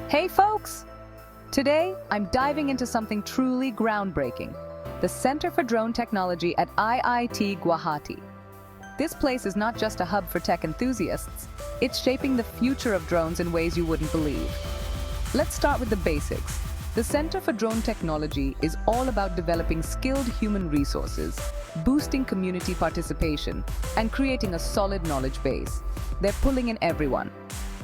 Hey folks! Today, I'm diving into something truly groundbreaking, the Center for Drone Technology at IIT Guwahati. This place is not just a hub for tech enthusiasts, it's shaping the future of drones in ways you wouldn't believe. Let's start with the basics. The Center for Drone Technology is all about developing skilled human resources, boosting community participation, and creating a solid knowledge base. They're pulling in everyone.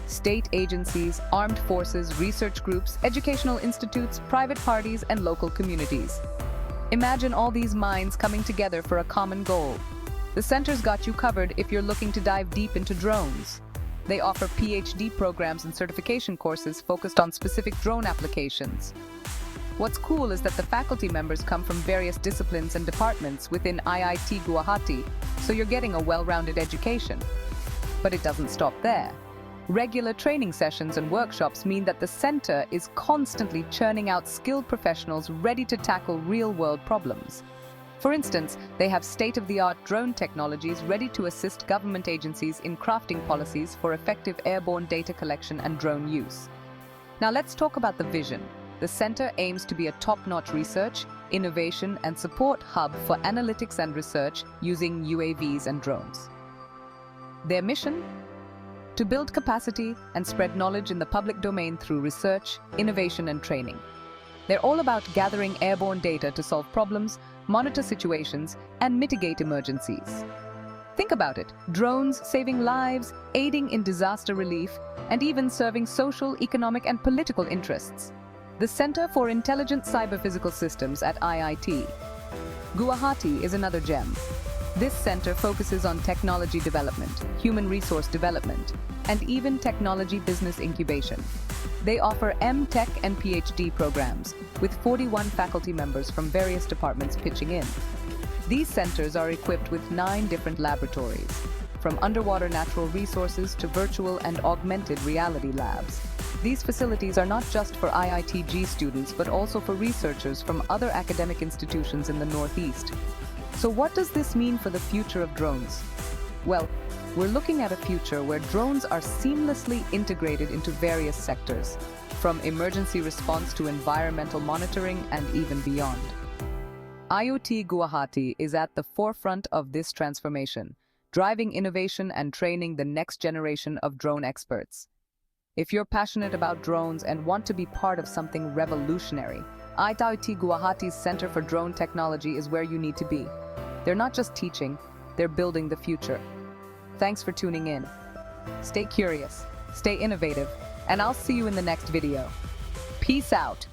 State agencies, armed forces, research groups, educational institutes, private parties, and local communities. Imagine all these minds coming together for a common goal. The center's got you covered if you're looking to dive deep into drones. They offer PhD programs and certification courses focused on specific drone applications. What's cool is that the faculty members come from various disciplines and departments within IIT Guwahati, so you're getting a well-rounded education. But it doesn't stop there. Regular training sessions and workshops mean that the center is constantly churning out skilled professionals ready to tackle real-world problems. For instance, they have state-of-the-art drone technologies ready to assist government agencies in crafting policies for effective airborne data collection and drone use. Now let's talk about the vision. The center aims to be a top-notch research, innovation, and support hub for analytics and research using UAVs and drones. Their mission? To build capacity and spread knowledge in the public domain through research, innovation, and training. They're all about gathering airborne data to solve problems, monitor situations, and mitigate emergencies. Think about it: drones saving lives, aiding in disaster relief, and even serving social, economic, and political interests. The Center for Intelligent Cyber-Physical Systems at IIT Guwahati is another gem. This center focuses on technology development, human resource development, and even technology business incubation. They offer M.Tech and PhD programs, with 41 faculty members from various departments pitching in. These centers are equipped with 9 different laboratories, from underwater natural resources to virtual and augmented reality labs. These facilities are not just for IITG students, but also for researchers from other academic institutions in the Northeast. So what does this mean for the future of drones? Well, we're looking at a future where drones are seamlessly integrated into various sectors, from emergency response to environmental monitoring and even beyond. IIT Guwahati is at the forefront of this transformation, driving innovation and training the next generation of drone experts. If you're passionate about drones and want to be part of something revolutionary, IIT Guwahati's Center for Drone Technology is where you need to be. They're not just teaching, they're building the future. Thanks for tuning in. Stay curious, stay innovative, and I'll see you in the next video. Peace out.